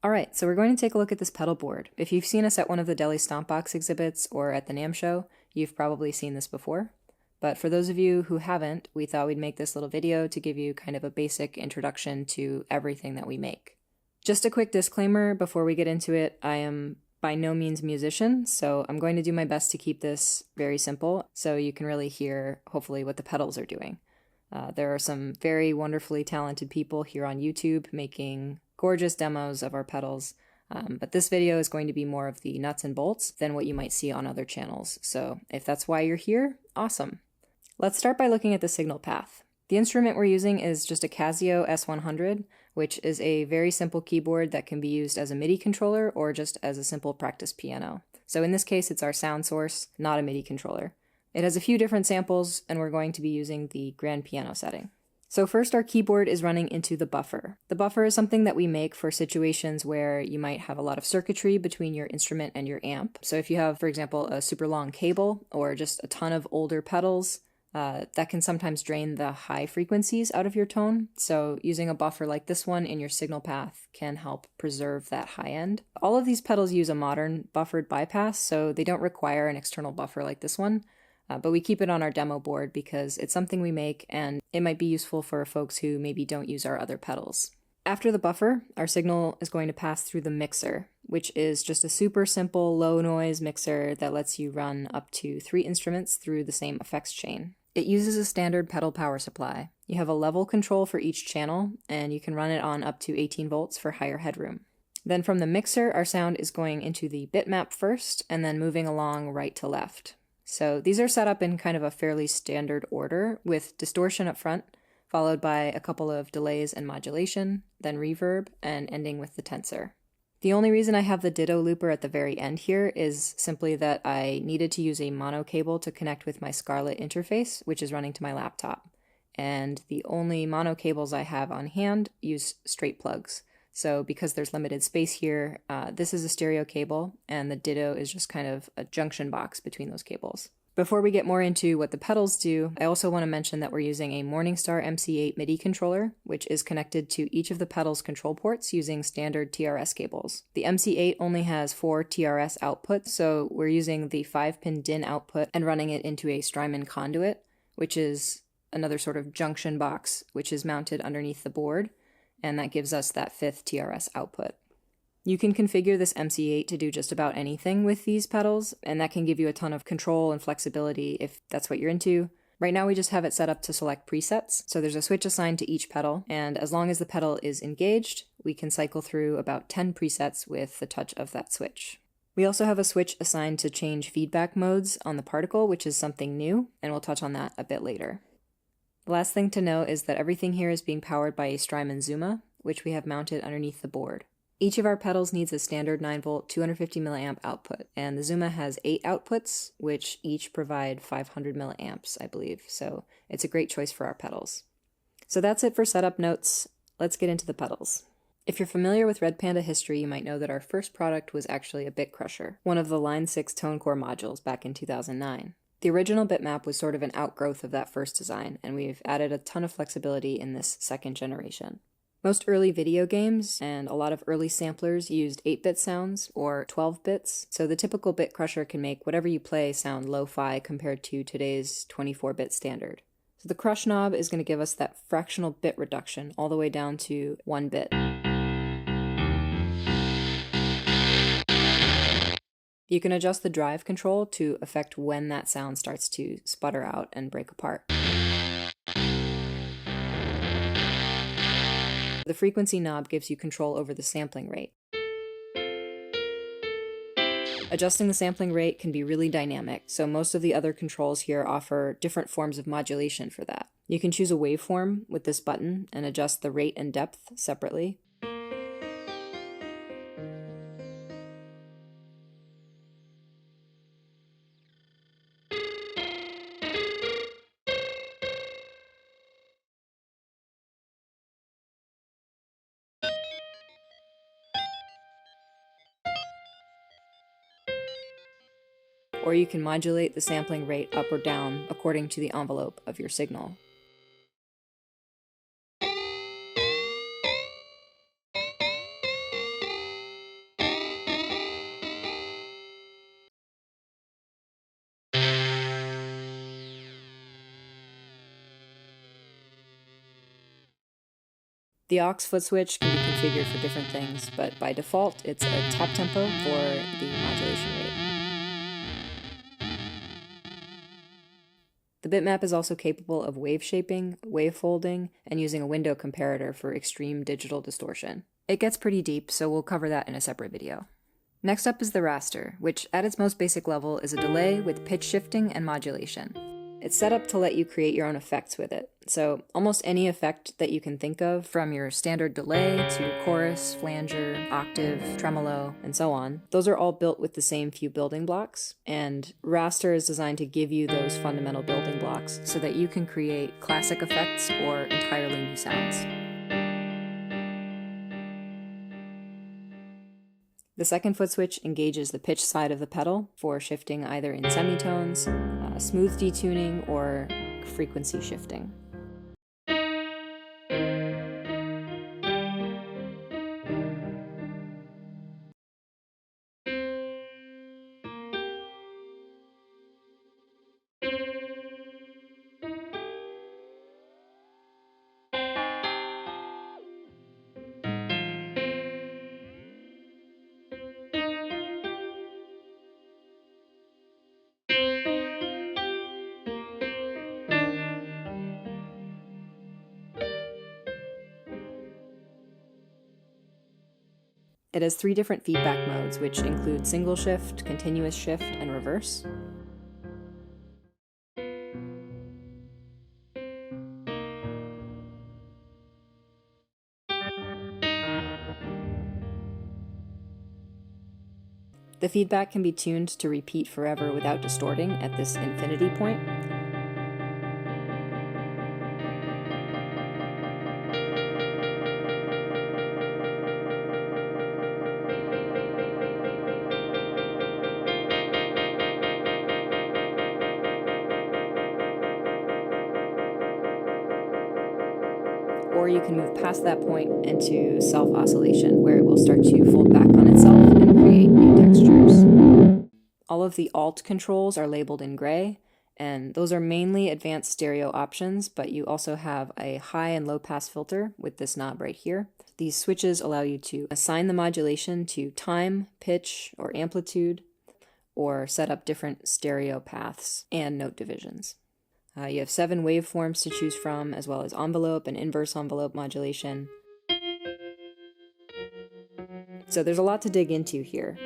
Alright, so we're going to take a look at this pedal board. If you've seen us at one of the Delhi Stompbox exhibits or at the NAMM show, you've probably seen this before. But for those of you who haven't, we thought we'd make this little video to give you kind of a basic introduction to everything that we make. Just a quick disclaimer before we get into it, I am by no means a musician, so I'm going to do my best to keep this very simple so you can really hear, hopefully, what the pedals are doing. There are some very wonderfully talented people here on YouTube making gorgeous demos of our pedals, but this video is going to be more of the nuts and bolts than what you might see on other channels, so if that's why you're here, awesome. Let's start by looking at the signal path. The instrument we're using is just a Casio S100, which is a very simple keyboard that can be used as a MIDI controller or just as a simple practice piano. So in this case, it's our sound source, not a MIDI controller. It has a few different samples, and we're going to be using the grand piano setting. So first, our keyboard is running into the buffer. The buffer is something that we make for situations where you might have a lot of circuitry between your instrument and your amp. So if you have, for example, a super long cable or just a ton of older pedals, that can sometimes drain the high frequencies out of your tone. So using a buffer like this one in your signal path can help preserve that high end. All of these pedals use a modern buffered bypass, so they don't require an external buffer like this one. But we keep it on our demo board because it's something we make and it might be useful for folks who maybe don't use our other pedals. After the buffer, our signal is going to pass through the mixer, which is just a super simple low noise mixer that lets you run up to 3 instruments through the same effects chain. It uses a standard pedal power supply. You have a level control for each channel, and you can run it on up to 18 volts for higher headroom. Then from the mixer, our sound is going into the bitmap first, and then moving along right to left. So these are set up in kind of a fairly standard order, with distortion up front, followed by a couple of delays and modulation, then reverb, and ending with the tensor. The only reason I have the ditto looper at the very end here is simply that I needed to use a mono cable to connect with my Scarlett interface, which is running to my laptop. And the only mono cables I have on hand use straight plugs. So because there's limited space here, this is a stereo cable, and the ditto is just kind of a junction box between those cables. Before we get more into what the pedals do, I also want to mention that we're using a Morningstar MC8 MIDI controller, which is connected to each of the pedals' control ports using standard TRS cables. The MC8 only has 4 TRS outputs, so we're using the 5-pin DIN output and running it into a Strymon conduit, which is another sort of junction box, which is mounted underneath the board, and that gives us that 5th TRS output. You can configure this MC8 to do just about anything with these pedals, and that can give you a ton of control and flexibility if that's what you're into. Right now we just have it set up to select presets, so there's a switch assigned to each pedal, and as long as the pedal is engaged, we can cycle through about 10 presets with the touch of that switch. We also have a switch assigned to change feedback modes on the particle, which is something new, and we'll touch on that a bit later. The last thing to know is that everything here is being powered by a Strymon Zuma, which we have mounted underneath the board. Each of our pedals needs a standard 9-volt 250 mA output, and the Zuma has 8 outputs, which each provide 500 mA, I believe, so it's a great choice for our pedals. So that's it for setup notes. Let's get into the pedals. If you're familiar with Red Panda history, you might know that our first product was actually a Bit Crusher, one of the Line 6 Tone Core modules back in 2009. The original Bitmap was sort of an outgrowth of that first design, and we've added a ton of flexibility in this second generation. Most early video games and a lot of early samplers used 8-bit sounds or 12 bits, so the typical Bit Crusher can make whatever you play sound lo-fi compared to today's 24-bit standard. So the crush knob is going to give us that fractional bit reduction all the way down to 1 bit. You can adjust the drive control to affect when that sound starts to sputter out and break apart. The frequency knob gives you control over the sampling rate. Adjusting the sampling rate can be really dynamic, so most of the other controls here offer different forms of modulation for that. You can choose a waveform with this button and adjust the rate and depth separately. Or you can modulate the sampling rate up or down according to the envelope of your signal. The aux foot switch can be configured for different things, but by default it's a tap tempo for the modulation rate. The bitmap is also capable of wave shaping, wave folding, and using a window comparator for extreme digital distortion. It gets pretty deep, so we'll cover that in a separate video. Next up is the raster, which at its most basic level is a delay with pitch shifting and modulation. It's set up to let you create your own effects with it, so almost any effect that you can think of, from your standard delay to chorus, flanger, octave, tremolo, and so on, those are all built with the same few building blocks, and raster is designed to give you those fundamental building blocks so that you can create classic effects or entirely new sounds. The second foot switch engages the pitch side of the pedal for shifting either in semitones, smooth detuning, or frequency shifting. It has 3 different feedback modes, which include single shift, continuous shift, and reverse. The feedback can be tuned to repeat forever without distorting at this infinity point. Or you can move past that point into self-oscillation, where it will start to fold back on itself and create new textures. All of the alt controls are labeled in gray, and those are mainly advanced stereo options, but you also have a high and low pass filter with this knob right here. These switches allow you to assign the modulation to time, pitch, or amplitude, or set up different stereo paths and note divisions. You have 7 waveforms to choose from, as well as envelope and inverse envelope modulation. So there's a lot to dig into here.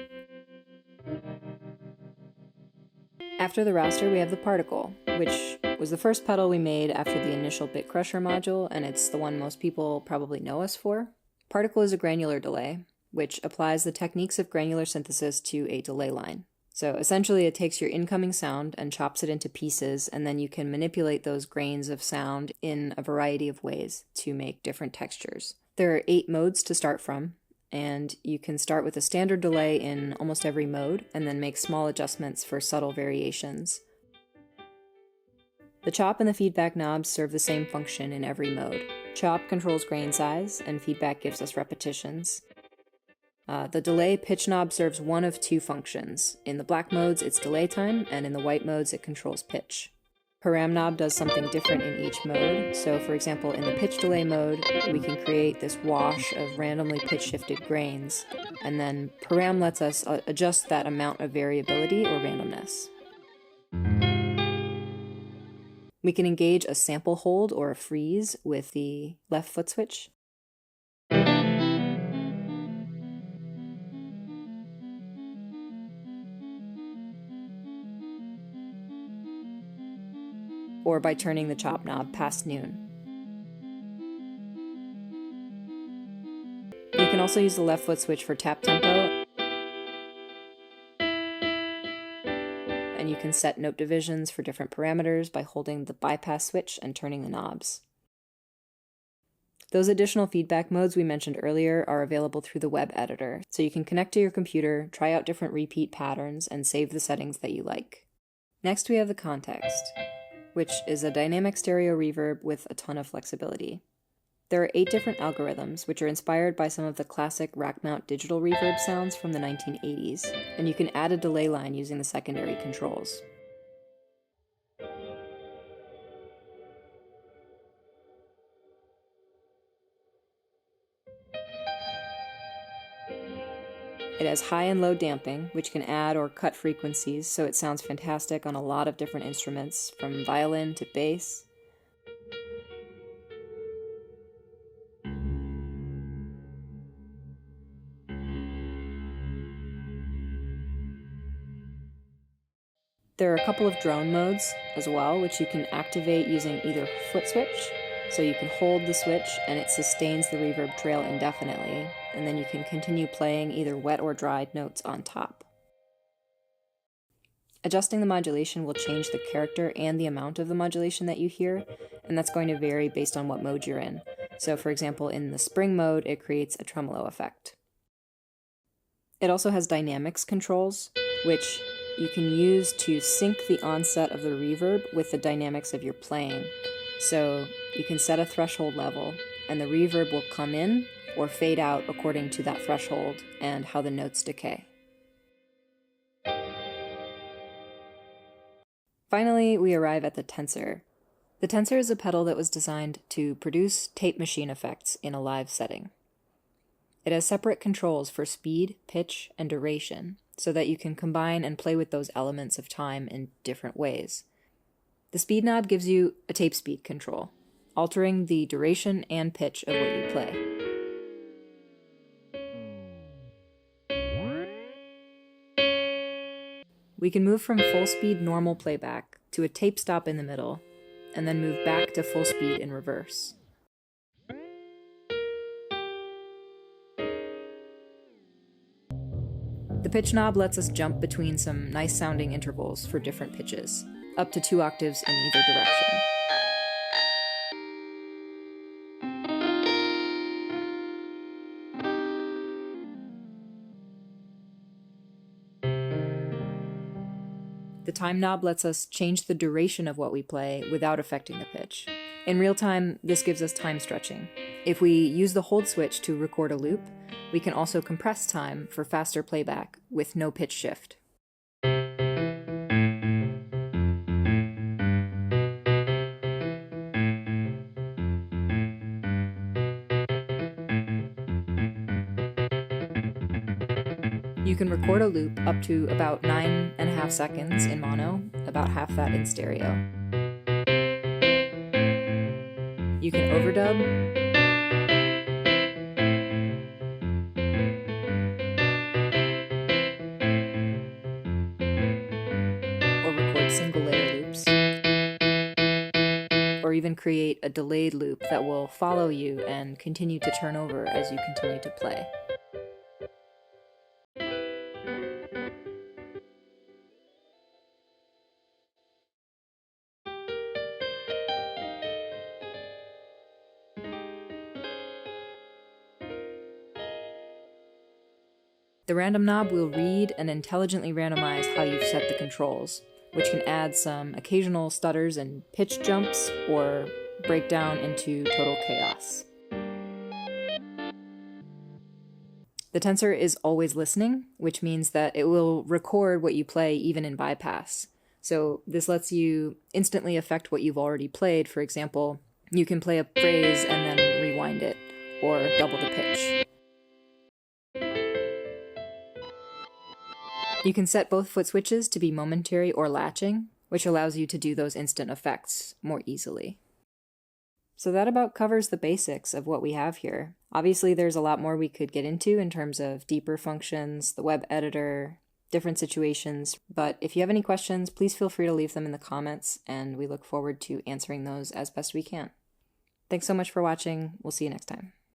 After the raster, we have the particle, which was the first pedal we made after the initial Bit Crusher module, and it's the one most people probably know us for. Particle is a granular delay, which applies the techniques of granular synthesis to a delay line. So essentially it takes your incoming sound and chops it into pieces, and then you can manipulate those grains of sound in a variety of ways to make different textures. There are 8 modes to start from, and you can start with a standard delay in almost every mode, and then make small adjustments for subtle variations. The chop and the feedback knobs serve the same function in every mode. Chop controls grain size, and feedback gives us repetitions. The delay pitch knob serves one of 2 functions. In the black modes, it's delay time, and in the white modes, it controls pitch. Param knob does something different in each mode. So for example, in the pitch delay mode, we can create this wash of randomly pitch shifted grains, and then param lets us adjust that amount of variability or randomness. We can engage a sample hold or a freeze with the left foot switch. Or by turning the chop knob past noon. You can also use the left foot switch for tap tempo, and you can set note divisions for different parameters by holding the bypass switch and turning the knobs. Those additional feedback modes we mentioned earlier are available through the web editor, so you can connect to your computer, try out different repeat patterns, and save the settings that you like. Next we have the context, which is a dynamic stereo reverb with a ton of flexibility. There are 8 different algorithms, which are inspired by some of the classic rack-mount digital reverb sounds from the 1980s, and you can add a delay line using the secondary controls. The It has high and low damping, which can add or cut frequencies, so it sounds fantastic on a lot of different instruments, from violin to bass. There are a couple of drone modes as well, which you can activate using either foot switch, so you can hold the switch and it sustains the reverb trail indefinitely, and then you can continue playing either wet or dry notes on top. Adjusting the modulation will change the character and the amount of the modulation that you hear, and that's going to vary based on what mode you're in. So for example, in the spring mode, it creates a tremolo effect. It also has dynamics controls, which you can use to sync the onset of the reverb with the dynamics of your playing. So you can set a threshold level, and the reverb will come in or fade out according to that threshold and how the notes decay. Finally, we arrive at the Tensor. The Tensor is a pedal that was designed to produce tape machine effects in a live setting. It has separate controls for speed, pitch, and duration, so that you can combine and play with those elements of time in different ways. The speed knob gives you a tape speed control, altering the duration and pitch of what you play. We can move from full speed normal playback to a tape stop in the middle, and then move back to full speed in reverse. The pitch knob lets us jump between some nice sounding intervals for different pitches, up to 2 octaves in either direction. The time knob lets us change the duration of what we play without affecting the pitch. In real time, this gives us time stretching. If we use the hold switch to record a loop, we can also compress time for faster playback with no pitch shift. You can record a loop up to about 9.5 seconds in mono, about half that in stereo. You can overdub, or record single layer loops, or even create a delayed loop that will follow you and continue to turn over as you continue to play. The random knob will read and intelligently randomize how you've set the controls, which can add some occasional stutters and pitch jumps, or break down into total chaos. The Tensor is always listening, which means that it will record what you play even in bypass. So this lets you instantly affect what you've already played. For example, you can play a phrase and then rewind it, or double the pitch. You can set both foot switches to be momentary or latching, which allows you to do those instant effects more easily. So that about covers the basics of what we have here. Obviously, there's a lot more we could get into in terms of deeper functions, the web editor, different situations, but if you have any questions, please feel free to leave them in the comments, and we look forward to answering those as best we can. Thanks so much for watching. We'll see you next time.